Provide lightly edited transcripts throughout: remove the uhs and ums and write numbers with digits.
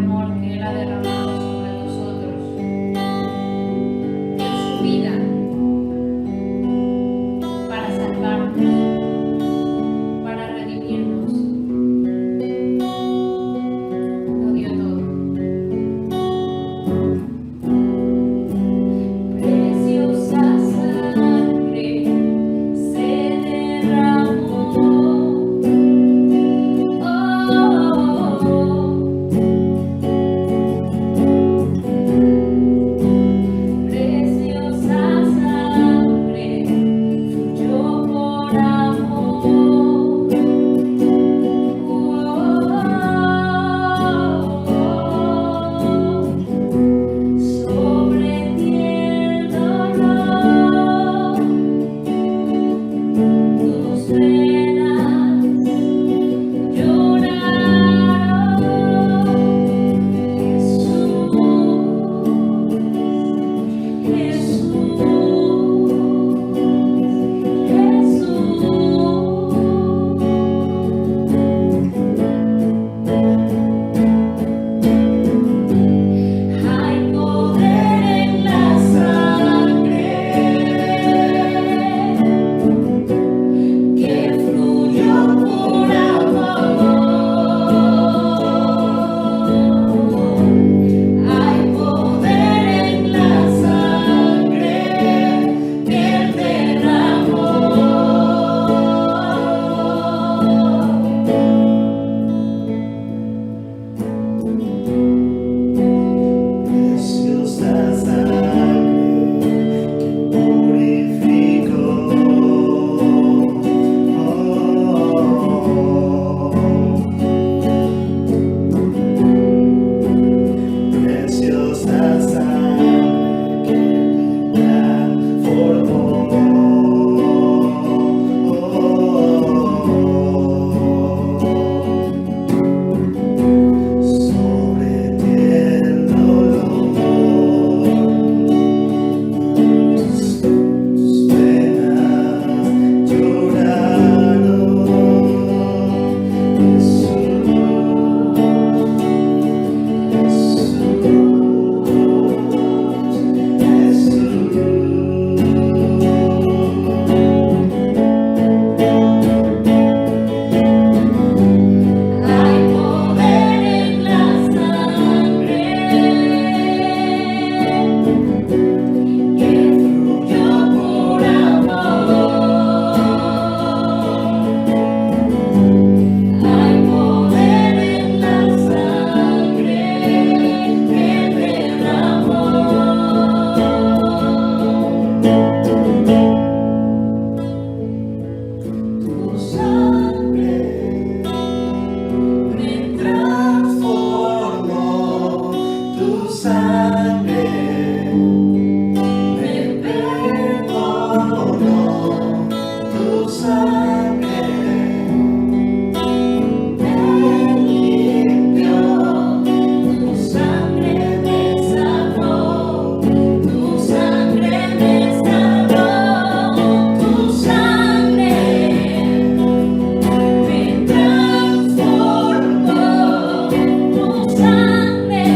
amor que Él ha derramado sobre nosotros. Dio su vida para salvarnos, para redimirnos. Lo dio todo. Preciosa sangre se derramó. Preciosa sangre fluyó por amor. Sobre ti el dolor, tus venas lloraron. Jesús, Jesús, hay poder en la sangre que fluyó por amor. Hay poder en la sangre que Él derramó. Preciosa sangre que purificó. Preciosa sangre que me transformó. Sobre ti el dolor, tus venas lloraron. Hay poder en la sangre que fluyó por amor. Hay poder en la sangre que derramó. Tu sangre Me transformó, tu sangre me perdonó, tu sangre me limpió, Tu sangre me sanó, tu sangre me sanó, tu sangre me transformó, tu sangre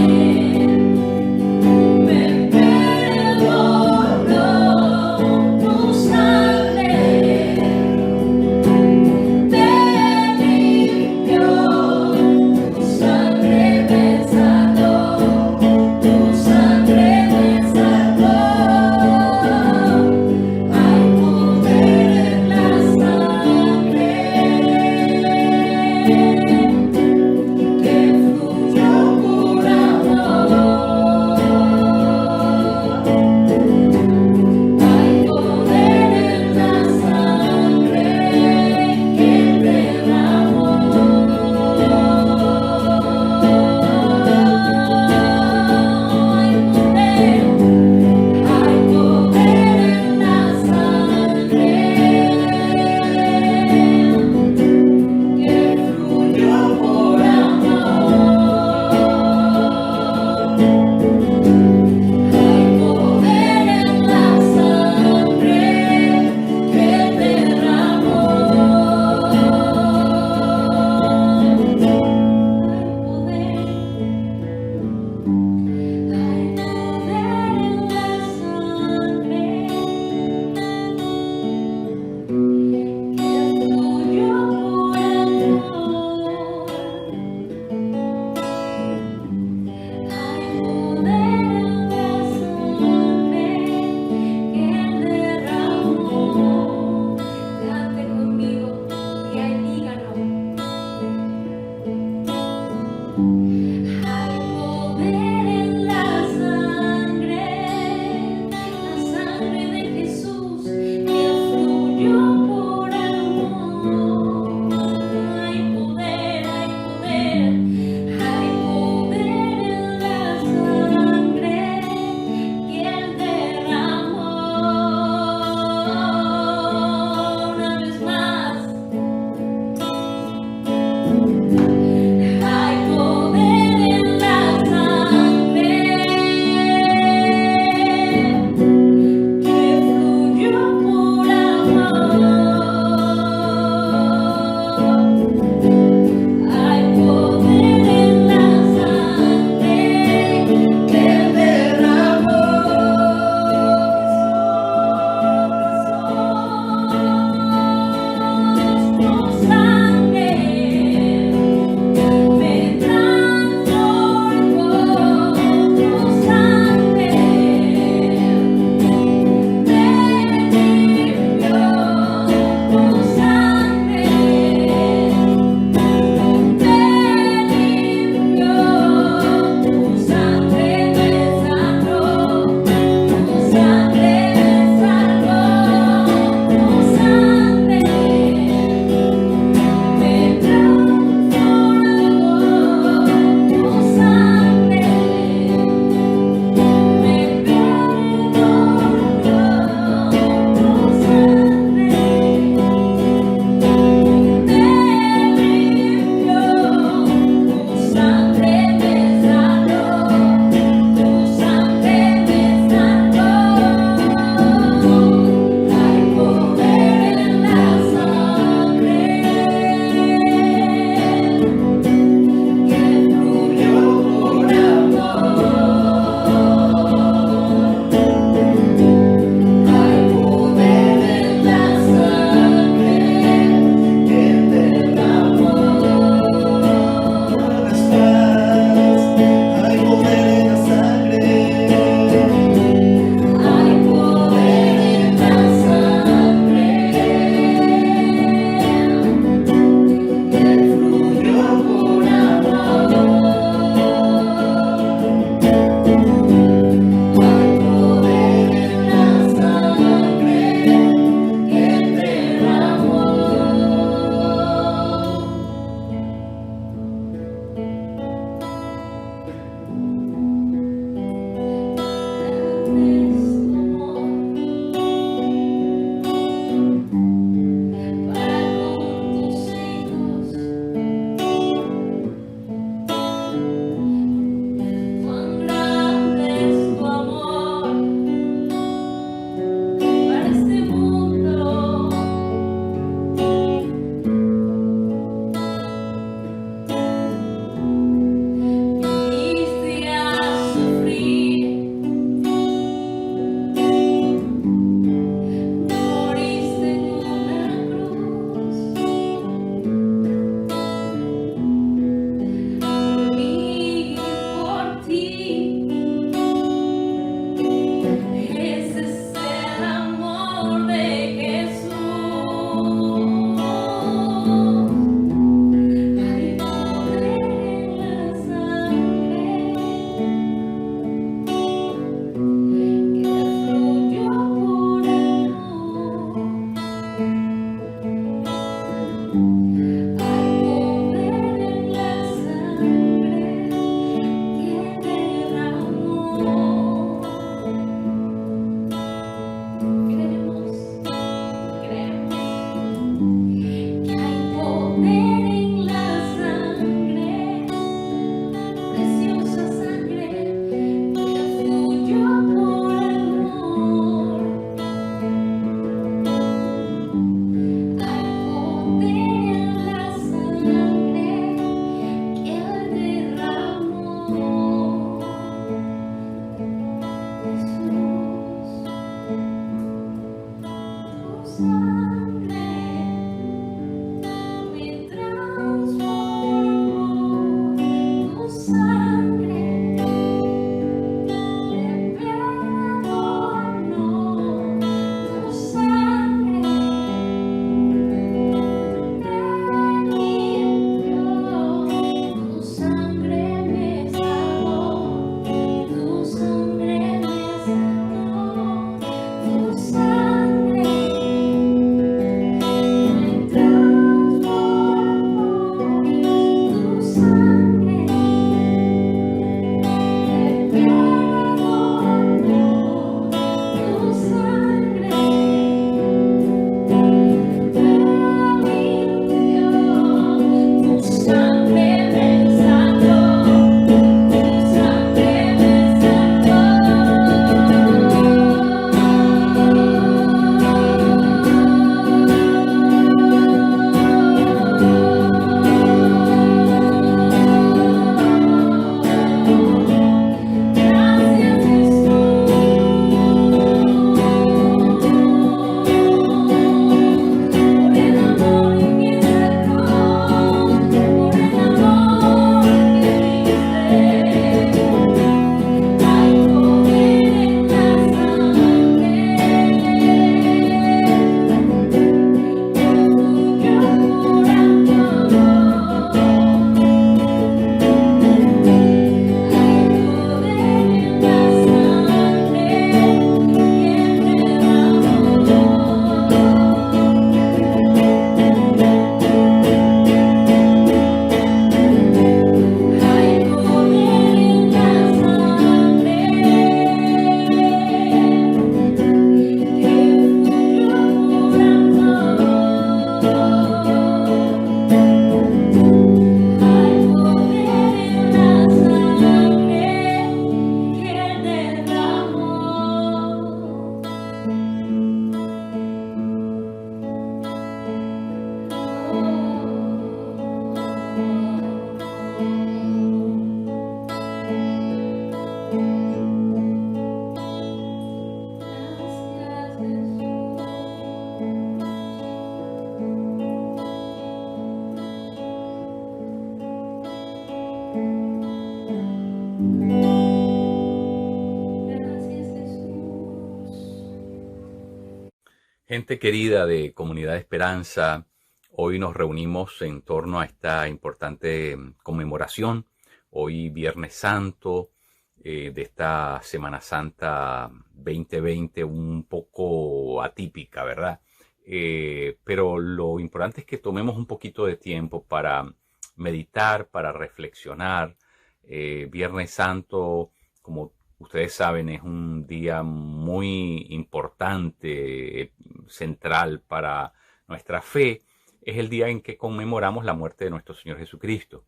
Gente querida de Comunidad de Esperanza, hoy nos reunimos en torno a esta importante conmemoración, hoy Viernes Santo, de esta Semana Santa 2020, un poco atípica, ¿verdad? Pero lo importante es que tomemos un poquito de tiempo para meditar, para reflexionar. Viernes Santo, como ustedes saben, es un día muy importante, central para nuestra fe. Es el día en que conmemoramos la muerte de nuestro Señor Jesucristo.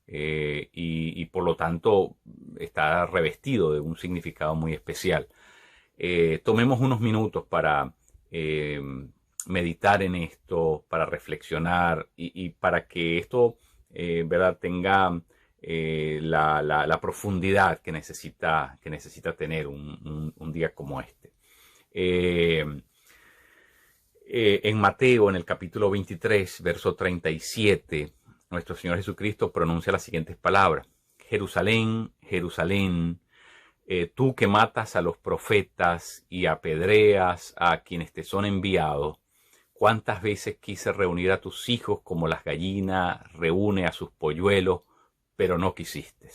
Y por lo tanto está revestido de un significado muy especial. Tomemos unos minutos para meditar en esto, para reflexionar y para que esto ¿verdad? Tenga la profundidad que necesita tener un día como este. En Mateo, en el capítulo 23, verso 37, nuestro Señor Jesucristo pronuncia las siguientes palabras: Jerusalén, Jerusalén, tú que matas a los profetas y apedreas a quienes te son enviados, ¿cuántas veces quise reunir a tus hijos como las gallinas reúne a sus polluelos, pero no quisiste?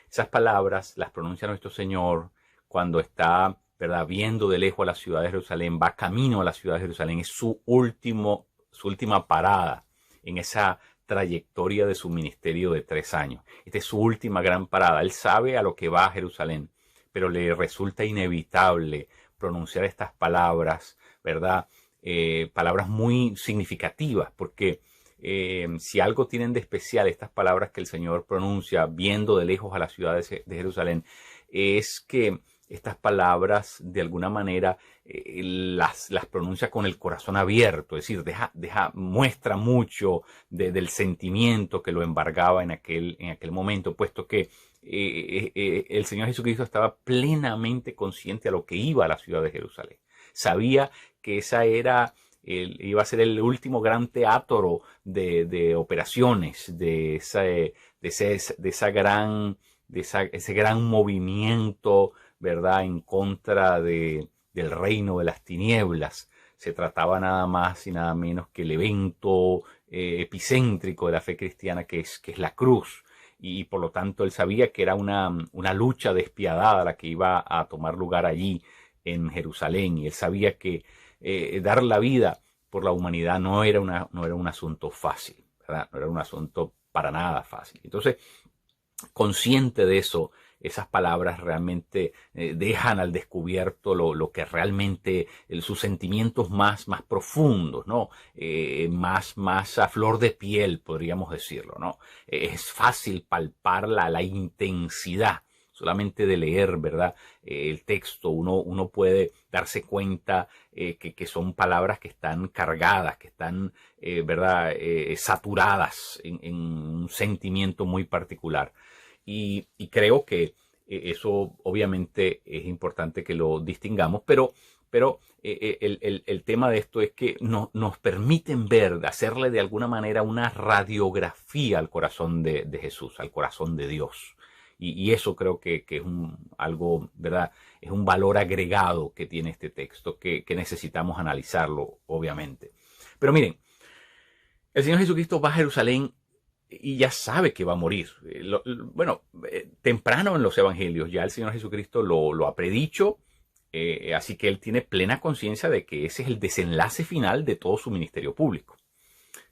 Esas palabras las pronuncia nuestro Señor cuando está, ¿verdad?, viendo de lejos a la ciudad de Jerusalén, va camino a la ciudad de Jerusalén, es su última parada en esa trayectoria de su ministerio de 3 años. Esta es su última gran parada. Él sabe a lo que va a Jerusalén, pero le resulta inevitable pronunciar estas palabras, ¿verdad? Palabras muy significativas, porque si algo tienen de especial estas palabras que el Señor pronuncia viendo de lejos a la ciudad de Jerusalén, es que estas palabras de alguna manera las pronuncia con el corazón abierto, es decir, muestra mucho del sentimiento que lo embargaba en aquel momento, puesto que el Señor Jesucristo estaba plenamente consciente a lo que iba a la ciudad de Jerusalén. Sabía que iba a ser el último gran teatro de operaciones, ese gran movimiento, ¿verdad?, en contra del reino de las tinieblas. Se trataba nada más y nada menos que el evento epicéntrico de la fe cristiana, que es la cruz. Y por lo tanto él sabía que era una lucha despiadada la que iba a tomar lugar allí en Jerusalén. Y él sabía que dar la vida por la humanidad no era un asunto fácil, ¿verdad? No era un asunto para nada fácil. Entonces, consciente de eso, esas palabras realmente dejan al descubierto lo que realmente sus sentimientos más profundos, ¿no? Más a flor de piel, podríamos decirlo, ¿no? Es fácil palpar la intensidad solamente de leer, ¿verdad? El texto, uno puede darse cuenta que son palabras que están cargadas, que están, ¿verdad? Saturadas en un sentimiento muy particular. Y creo que eso obviamente es importante que lo distingamos, pero el tema de esto es que nos permiten ver, hacerle de alguna manera una radiografía al corazón de Jesús, al corazón de Dios. Y eso creo que es algo, ¿verdad? Es un valor agregado que tiene este texto, que necesitamos analizarlo, obviamente. Pero miren, el Señor Jesucristo va a Jerusalén y ya sabe que va a morir. Temprano en los evangelios ya el Señor Jesucristo lo ha predicho, así que él tiene plena conciencia de que ese es el desenlace final de todo su ministerio público.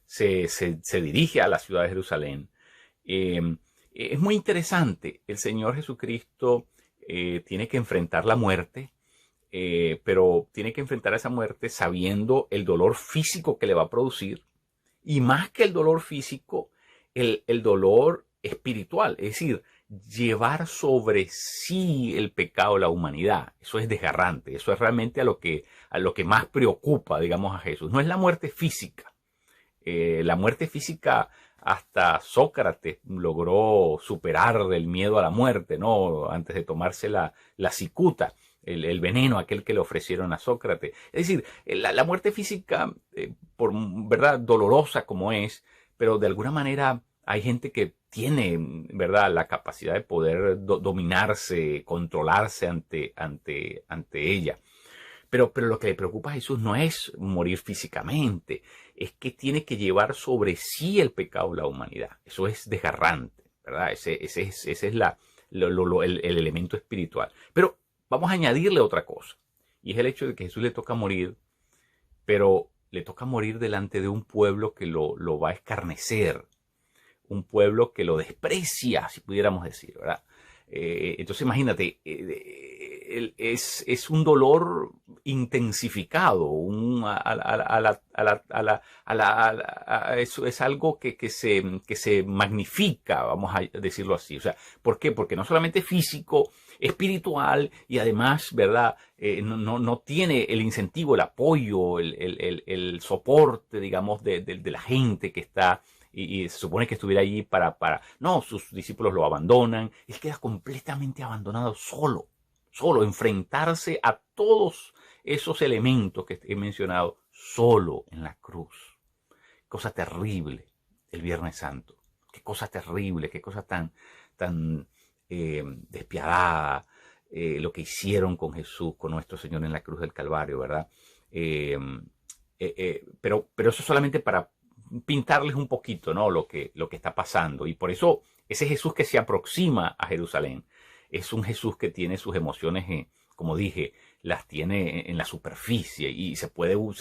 Se dirige a la ciudad de Jerusalén. Es muy interesante. El Señor Jesucristo tiene que enfrentar la muerte, pero tiene que enfrentar esa muerte sabiendo el dolor físico que le va a producir, y más que el dolor físico, el dolor espiritual, es decir, llevar sobre sí el pecado de la humanidad. Eso es desgarrante, eso es realmente a lo que más preocupa, digamos, a Jesús. No es la muerte física. La muerte física, hasta Sócrates logró superar el miedo a la muerte, ¿no? Antes de tomarse la cicuta, el veneno, aquel que le ofrecieron a Sócrates. Es decir, la muerte física, por verdad dolorosa como es, pero de alguna manera hay gente que tiene, ¿verdad?, la capacidad de poder dominarse, controlarse ante ella. Pero lo que le preocupa a Jesús no es morir físicamente, es que tiene que llevar sobre sí el pecado de la humanidad. Eso es desgarrante, ¿verdad? Ese es el elemento espiritual. Pero vamos a añadirle otra cosa, y es el hecho de que a Jesús le toca morir, pero le toca morir delante de un pueblo que lo va a escarnecer, un pueblo que lo desprecia, si pudiéramos decir, ¿verdad? Entonces imagínate, es un dolor intensificado, eso es algo que se magnifica, vamos a decirlo así. O sea, ¿por qué? Porque no solamente físico, espiritual, y además, ¿verdad? No tiene el incentivo, el apoyo, el soporte, digamos, de la gente que está. Y se supone que estuviera allí no, sus discípulos lo abandonan, él queda completamente abandonado, solo, enfrentarse a todos esos elementos que he mencionado, solo en la cruz. Cosa terrible el Viernes Santo, qué cosa terrible, qué cosa tan despiadada, lo que hicieron con Jesús, con nuestro Señor en la cruz del Calvario, ¿verdad? Pero eso solamente para pintarles un poquito, ¿no? lo que está pasando. Y por eso ese Jesús que se aproxima a Jerusalén es un Jesús que tiene sus emociones, como dije, las tiene en la superficie y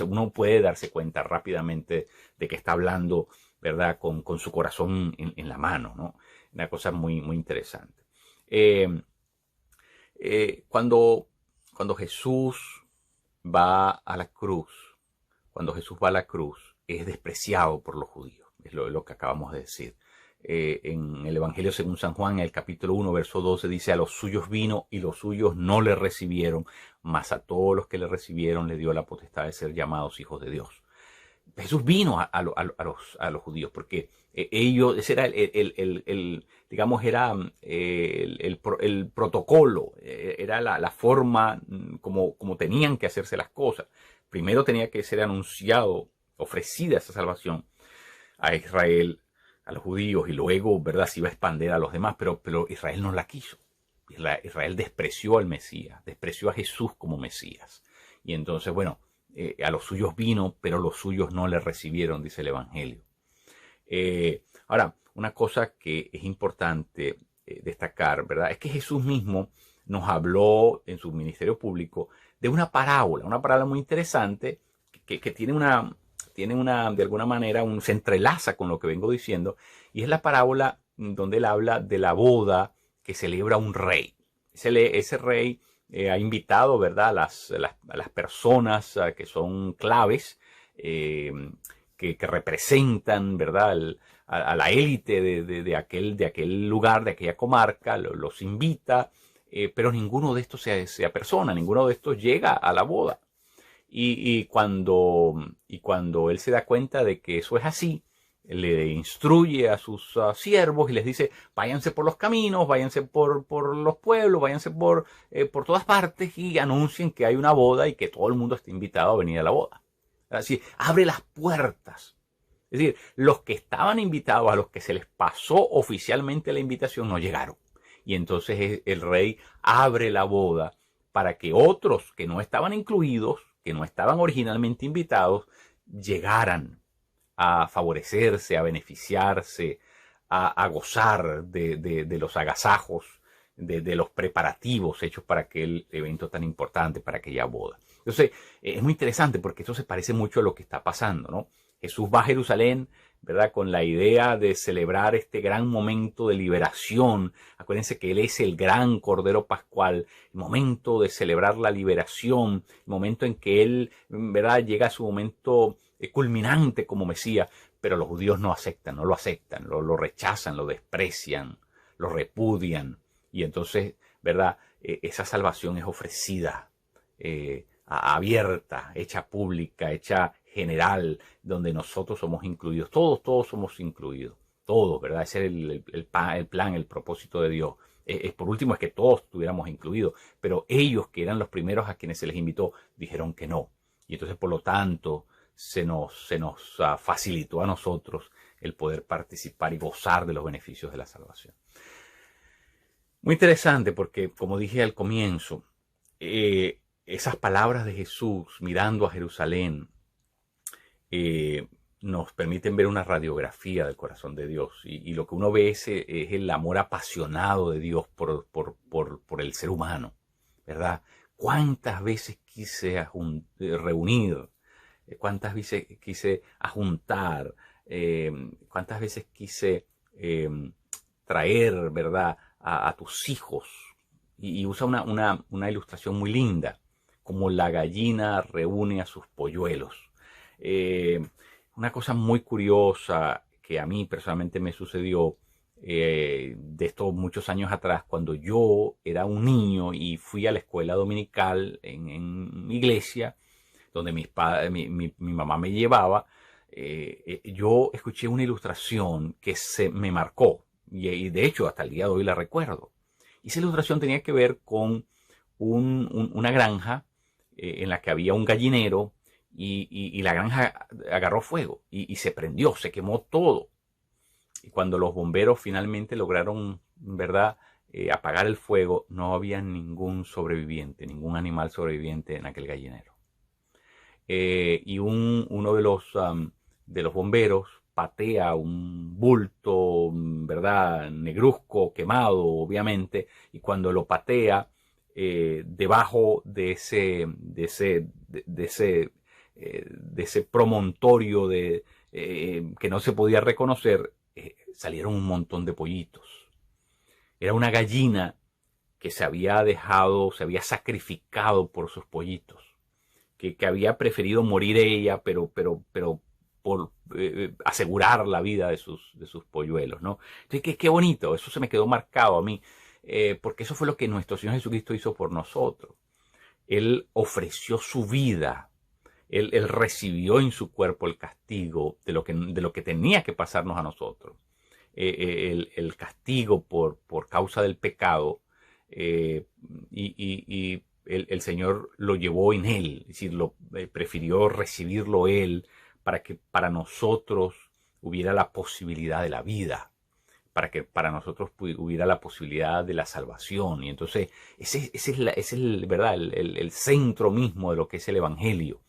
uno puede darse cuenta rápidamente de que está hablando, ¿verdad? Con su corazón en la mano, ¿no? Una cosa muy, muy interesante. Cuando Jesús va a la cruz, es despreciado por los judíos, es lo que acabamos de decir. En el Evangelio según San Juan, en el capítulo 1, verso 12, dice: a los suyos vino y los suyos no le recibieron, mas a todos los que le recibieron le dio la potestad de ser llamados hijos de Dios. Jesús vino a los judíos porque ellos, ese era digamos, era el protocolo, era la forma como tenían que hacerse las cosas. Primero tenía que ser anunciado, ofrecida esa salvación a Israel, a los judíos, y luego, ¿verdad?, se iba a expandir a los demás, pero Israel no la quiso. Israel despreció al Mesías, despreció a Jesús como Mesías. Y entonces, bueno, a los suyos vino, pero los suyos no le recibieron, dice el Evangelio. Ahora, una cosa que es importante destacar, ¿verdad?, es que Jesús mismo nos habló en su ministerio público de una parábola muy interesante que tiene de alguna manera, se entrelaza con lo que vengo diciendo, y es la parábola donde él habla de la boda que celebra un rey. Ese rey ha invitado, ¿verdad?, a las personas que son claves, que representan, ¿verdad?, a la élite de aquel lugar, de aquella comarca, los invita, pero ninguno de estos se apersona, ninguno de estos llega a la boda. Y cuando él se da cuenta de que eso es así, le instruye a sus siervos y les dice: váyanse por los caminos, váyanse por los pueblos, váyanse por todas partes y anuncien que hay una boda y que todo el mundo está invitado a venir a la boda. Así, abre las puertas. Es decir, los que estaban invitados, a los que se les pasó oficialmente la invitación, no llegaron. Y entonces el rey abre la boda para que otros que no estaban incluidos, que no estaban originalmente invitados, llegaran a favorecerse, a beneficiarse, a gozar de los agasajos, de los preparativos hechos para aquel evento tan importante, para aquella boda. Entonces, es muy interesante porque esto se parece mucho a lo que está pasando, ¿no? Jesús va a Jerusalén, ¿verdad?, con la idea de celebrar este gran momento de liberación. Acuérdense que Él es el gran Cordero Pascual, el momento de celebrar la liberación, el momento en que Él, ¿verdad?, llega a su momento culminante como Mesías, pero los judíos no lo aceptan, lo rechazan, lo desprecian, lo repudian. Y entonces, ¿verdad?, esa salvación es ofrecida, abierta, hecha pública, hecha general, donde nosotros somos incluidos, todos somos incluidos, todos, ¿verdad? Ese es el plan, el propósito de Dios. Por último, es que todos estuviéramos incluidos, pero ellos, que eran los primeros a quienes se les invitó, dijeron que no. Y entonces, por lo tanto, se nos facilitó a nosotros el poder participar y gozar de los beneficios de la salvación. Muy interesante porque, como dije al comienzo, esas palabras de Jesús mirando a Jerusalén nos permiten ver una radiografía del corazón de Dios. Y lo que uno ve es el amor apasionado de Dios por el ser humano, ¿verdad? ¿Cuántas veces quise reunir? ¿Cuántas veces quise ajuntar? ¿Cuántas veces quise traer, ¿verdad?, a tus hijos? Y usa una ilustración muy linda, como la gallina reúne a sus polluelos. Una cosa muy curiosa que a mí personalmente me sucedió de estos muchos años atrás, cuando yo era un niño y fui a la escuela dominical en mi iglesia, donde mi mamá me llevaba. Yo escuché una ilustración que me marcó, y de hecho hasta el día de hoy la recuerdo. Y esa ilustración tenía que ver con una granja en la que había un gallinero, y la granja agarró fuego y se prendió, se quemó todo. Y cuando los bomberos finalmente lograron, ¿verdad?, apagar el fuego, no había ningún sobreviviente, ningún animal sobreviviente en aquel gallinero. Y uno de los bomberos patea un bulto, ¿verdad?, negruzco, quemado, obviamente, y cuando lo patea, debajo de ese promontorio que no se podía reconocer, salieron un montón de pollitos. Era una gallina que se había sacrificado por sus pollitos, que había preferido morir ella, pero por asegurar la vida de sus polluelos, ¿no? Entonces, qué bonito, eso se me quedó marcado a mí, porque eso fue lo que nuestro Señor Jesucristo hizo por nosotros. Él ofreció su vida. Él recibió en su cuerpo el castigo de lo que tenía que pasarnos a nosotros. El castigo por causa del pecado, y el Señor lo llevó en él, es decir, prefirió recibirlo él para que para nosotros hubiera la posibilidad de la vida, para que para nosotros hubiera la posibilidad de la salvación. Y entonces ese es el centro mismo de lo que es el Evangelio.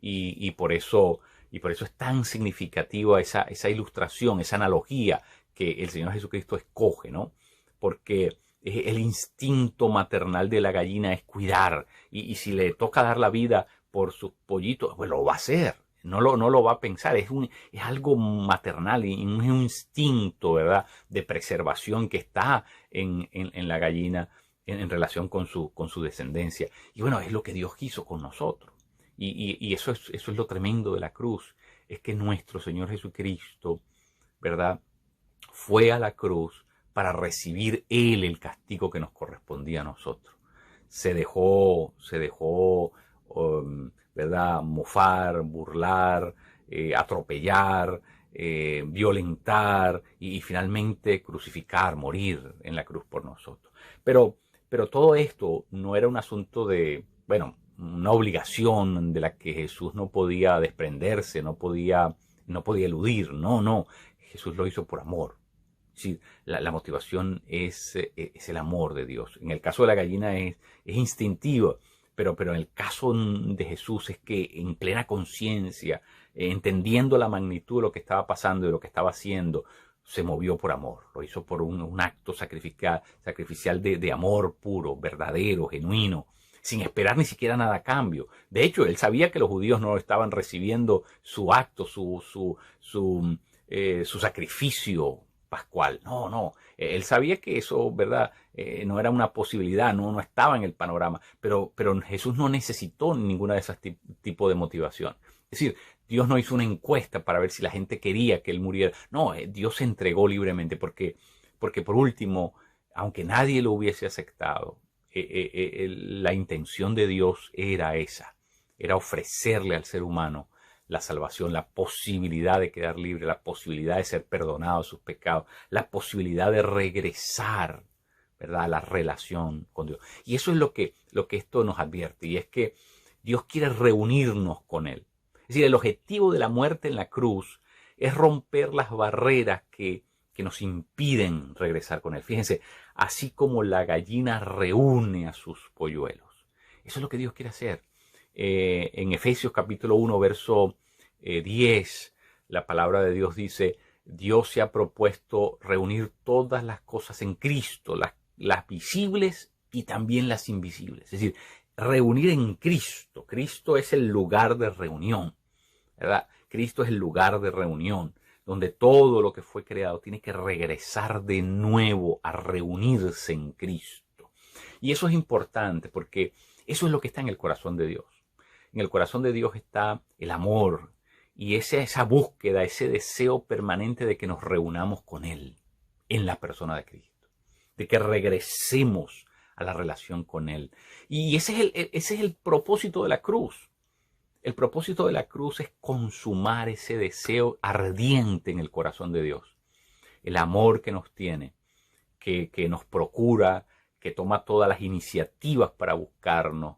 Y por eso es tan significativa esa ilustración, esa analogía que el Señor Jesucristo escoge, ¿no? Porque el instinto maternal de la gallina es cuidar, y si le toca dar la vida por sus pollitos, pues lo va a hacer, no lo va a pensar, es algo maternal, y un instinto, ¿verdad?, de preservación que está en la gallina en relación con su descendencia. Y bueno, es lo que Dios quiso con nosotros. Y eso es lo tremendo de la cruz, es que nuestro Señor Jesucristo, ¿verdad?, fue a la cruz para recibir Él el castigo que nos correspondía a nosotros. Se dejó, ¿verdad?, mofar, burlar, atropellar, violentar y finalmente crucificar, morir en la cruz por nosotros. Pero todo esto no era un asunto de, bueno, una obligación de la que Jesús no podía desprenderse, no podía eludir. No, Jesús lo hizo por amor. Es decir, la motivación es el amor de Dios. En el caso de la gallina es instintiva, pero en el caso de Jesús es que en plena conciencia, entendiendo la magnitud de lo que estaba pasando y de lo que estaba haciendo, se movió por amor. Lo hizo por un acto sacrificial de amor puro, verdadero, genuino, sin esperar ni siquiera nada a cambio. De hecho, él sabía que los judíos no estaban recibiendo su acto, su sacrificio pascual. No, él sabía que eso, ¿verdad?, no era una posibilidad, no estaba en el panorama, pero Jesús no necesitó ninguna de esas tipos de motivación. Es decir, Dios no hizo una encuesta para ver si la gente quería que él muriera. No, Dios se entregó libremente porque por último, aunque nadie lo hubiese aceptado, la intención de Dios era esa, era ofrecerle al ser humano la salvación, la posibilidad de quedar libre, la posibilidad de ser perdonado de sus pecados, la posibilidad de regresar, ¿verdad?, a la relación con Dios. Y eso es lo que esto nos advierte, y es que Dios quiere reunirnos con Él. Es decir, el objetivo de la muerte en la cruz es romper las barreras que nos impiden regresar con Él. Fíjense, así como la gallina reúne a sus polluelos. Eso es lo que Dios quiere hacer. En Efesios capítulo 1, verso 10, la palabra de Dios dice: Dios se ha propuesto reunir todas las cosas en Cristo, las visibles y también las invisibles. Es decir, reunir en Cristo. Cristo es el lugar de reunión, ¿verdad? Cristo es el lugar de reunión, donde todo lo que fue creado tiene que regresar de nuevo a reunirse en Cristo. Y eso es importante porque eso es lo que está en el corazón de Dios. En el corazón de Dios está el amor y esa búsqueda, ese deseo permanente de que nos reunamos con Él en la persona de Cristo, de que regresemos a la relación con Él. Y ese es el propósito de la cruz. El propósito de la cruz es consumar ese deseo ardiente en el corazón de Dios. El amor que nos tiene, que nos procura, que toma todas las iniciativas para buscarnos.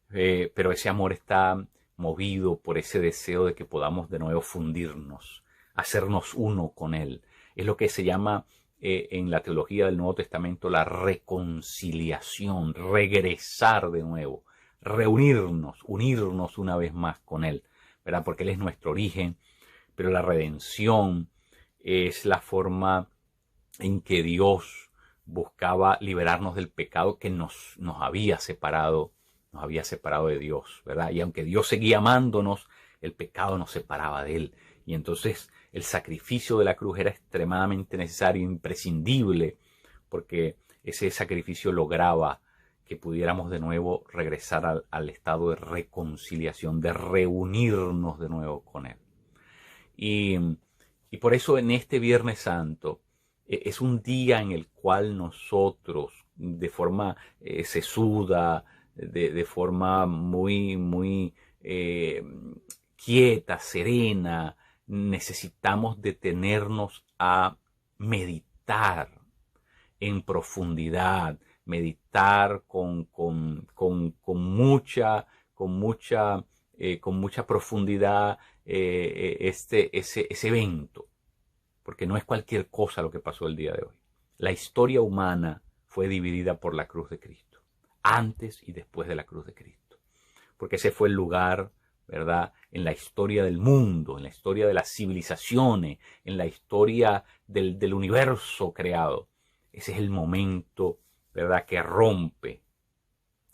Pero ese amor está movido por ese deseo de que podamos de nuevo fundirnos, hacernos uno con Él. Es lo que se llama en la teología del Nuevo Testamento la reconciliación, regresar de nuevo, reunirnos, unirnos una vez más con Él, ¿verdad? Porque Él es nuestro origen, pero la redención es la forma en que Dios buscaba liberarnos del pecado que nos había separado de Dios, ¿verdad? Y aunque Dios seguía amándonos, el pecado nos separaba de Él. Y entonces el sacrificio de la cruz era extremadamente necesario, imprescindible, porque ese sacrificio lograba que pudiéramos de nuevo regresar al estado de reconciliación, de reunirnos de nuevo con Él. Y por eso en este Viernes Santo es un día en el cual nosotros, de forma sesuda, de forma muy quieta, serena, necesitamos detenernos a meditar en profundidad, meditar con mucha profundidad ese evento, porque no es cualquier cosa lo que pasó el día de hoy. La historia humana fue dividida por la cruz de Cristo, antes y después de la cruz de Cristo, porque ese fue el lugar, ¿verdad?, en la historia del mundo, en la historia de las civilizaciones, en la historia del universo creado. Ese es el momento, ¿verdad?, que rompe,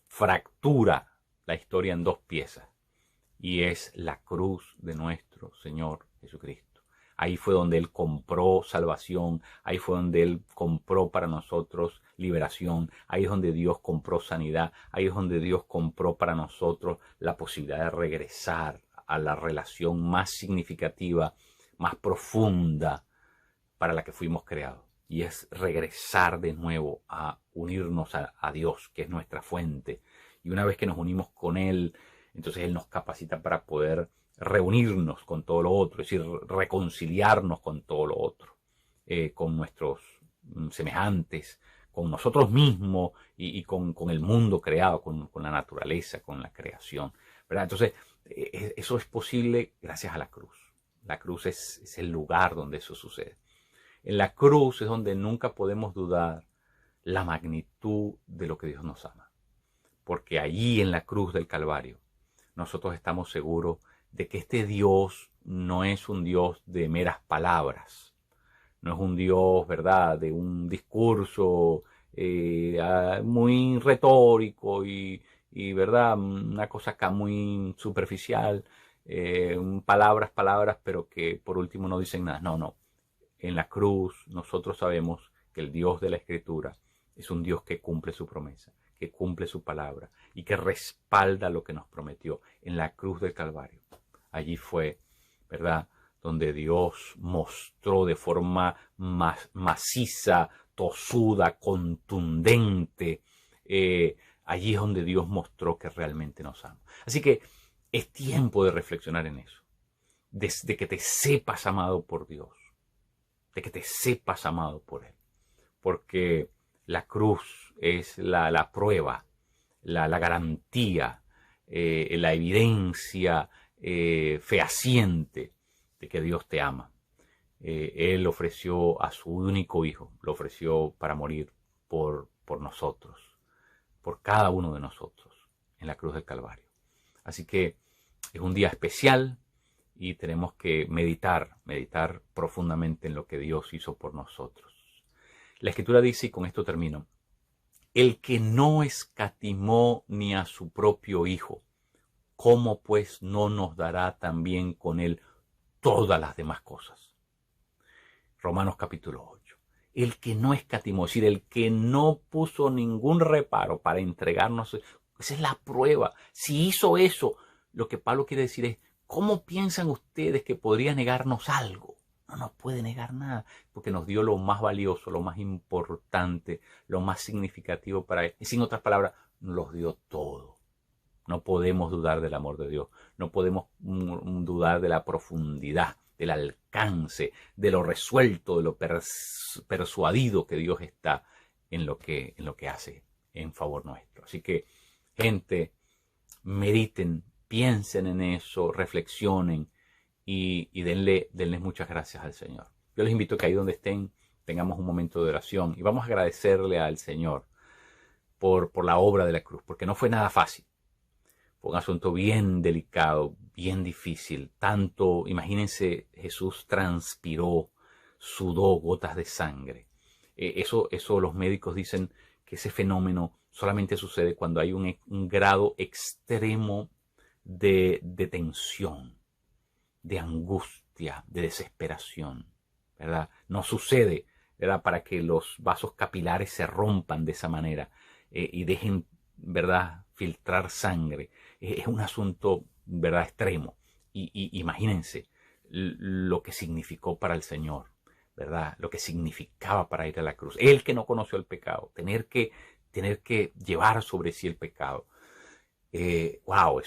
fractura la historia en dos piezas, y es la cruz de nuestro Señor Jesucristo. Ahí fue donde Él compró salvación, ahí fue donde Él compró para nosotros liberación, ahí es donde Dios compró sanidad, ahí es donde Dios compró para nosotros la posibilidad de regresar a la relación más significativa, más profunda para la que fuimos creados. Y es regresar de nuevo a unirnos a Dios, que es nuestra fuente. Y una vez que nos unimos con Él, entonces Él nos capacita para poder reunirnos con todo lo otro, es decir, reconciliarnos con todo lo otro, con nuestros semejantes, con nosotros mismos y con el mundo creado, con la naturaleza, con la creación, ¿verdad? Entonces, eso es posible gracias a la cruz. La cruz es el lugar donde eso sucede. En la cruz es donde nunca podemos dudar la magnitud de lo que Dios nos ama. Porque allí en la cruz del Calvario nosotros estamos seguros de que este Dios no es un Dios de meras palabras. No es un Dios, ¿verdad?, de un discurso muy retórico y ¿verdad?, una cosa acá muy superficial. Palabras, pero que por último no dicen nada. No. En la cruz nosotros sabemos que el Dios de la Escritura es un Dios que cumple su promesa, que cumple su palabra y que respalda lo que nos prometió en la cruz del Calvario. Allí fue, ¿verdad?, donde Dios mostró de forma maciza, tosuda, contundente. Allí es donde Dios mostró que realmente nos ama. Así que es tiempo de reflexionar en eso. Desde que te sepas amado por Dios, de que te sepas amado por Él. Porque la cruz es la prueba, la garantía, la evidencia fehaciente de que Dios te ama. Él ofreció a su único hijo, lo ofreció para morir por nosotros, por cada uno de nosotros en la cruz del Calvario. Así que es un día especial y tenemos que meditar profundamente en lo que Dios hizo por nosotros. La Escritura dice, y con esto termino, el que no escatimó ni a su propio Hijo, ¿cómo pues no nos dará también con él todas las demás cosas? Romanos capítulo 8. El que no escatimó, es decir, el que no puso ningún reparo para entregarnos, esa es la prueba. Si hizo eso, lo que Pablo quiere decir es, ¿cómo piensan ustedes que podría negarnos algo? No nos puede negar nada, porque nos dio lo más valioso, lo más importante, lo más significativo para él. Y sin otras palabras, nos dio todo. No podemos dudar del amor de Dios. No podemos dudar de la profundidad, del alcance, de lo resuelto, de lo persuadido que Dios está en lo que hace en favor nuestro. Así que, gente, mediten, piensen en eso, reflexionen y denle muchas gracias al Señor. Yo les invito a que ahí donde estén tengamos un momento de oración y vamos a agradecerle al Señor por la obra de la cruz, porque no fue nada fácil. Fue un asunto bien delicado, bien difícil. Tanto, imagínense, Jesús transpiró, sudó gotas de sangre. Eso los médicos dicen que ese fenómeno solamente sucede cuando hay un grado extremo de tensión, de angustia, de desesperación, ¿verdad? No sucede, ¿verdad?, para que los vasos capilares se rompan de esa manera y dejen, ¿verdad?, filtrar sangre. Es un asunto, ¿verdad?, extremo. Y imagínense lo que significó para el Señor, ¿verdad?, lo que significaba para ir a la cruz. Él que no conoció el pecado, tener que llevar sobre sí el pecado. Wow,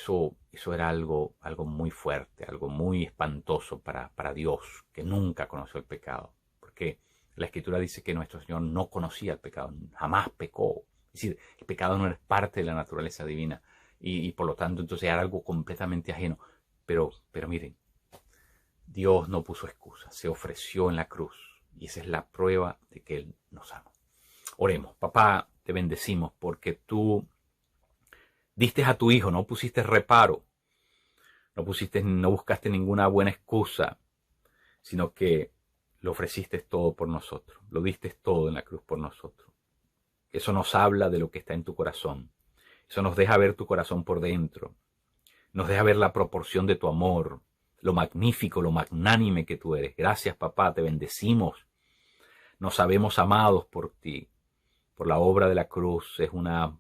eso era algo muy fuerte, algo muy espantoso para Dios, que nunca conoció el pecado. Porque la Escritura dice que nuestro Señor no conocía el pecado, jamás pecó. Es decir, el pecado no es parte de la naturaleza divina y por lo tanto entonces era algo completamente ajeno. Pero miren, Dios no puso excusas, se ofreció en la cruz y esa es la prueba de que Él nos ama. Oremos. Papá, te bendecimos porque tú diste a tu Hijo, no pusiste reparo, no buscaste ninguna buena excusa, sino que lo ofreciste todo por nosotros, lo diste todo en la cruz por nosotros. Eso nos habla de lo que está en tu corazón, eso nos deja ver tu corazón por dentro, nos deja ver la proporción de tu amor, lo magnífico, lo magnánime que tú eres. Gracias, papá, te bendecimos, nos sabemos amados por ti, por la obra de la cruz. Es una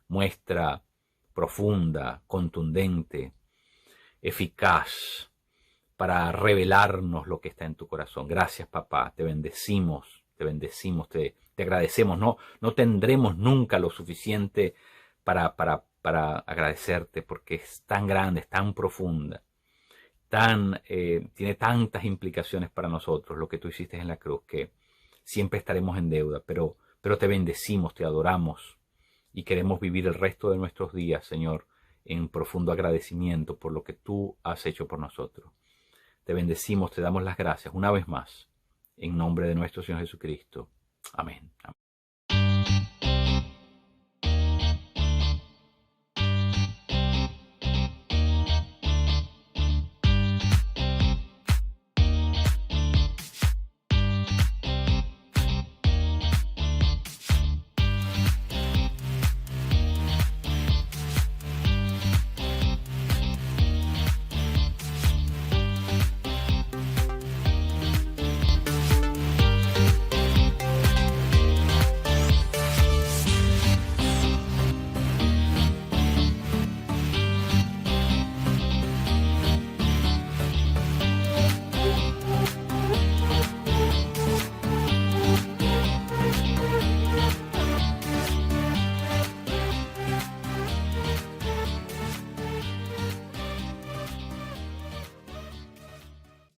muestra profunda, contundente, eficaz para revelarnos lo que está en tu corazón. Gracias, papá, te bendecimos, te agradecemos. No tendremos nunca lo suficiente para agradecerte, porque es tan grande, es tan profunda, tiene tantas implicaciones para nosotros lo que tú hiciste en la cruz, que siempre estaremos en deuda, pero te bendecimos, te adoramos y queremos vivir el resto de nuestros días, Señor, en profundo agradecimiento por lo que tú has hecho por nosotros. Te bendecimos, te damos las gracias una vez más, en nombre de nuestro Señor Jesucristo. Amén.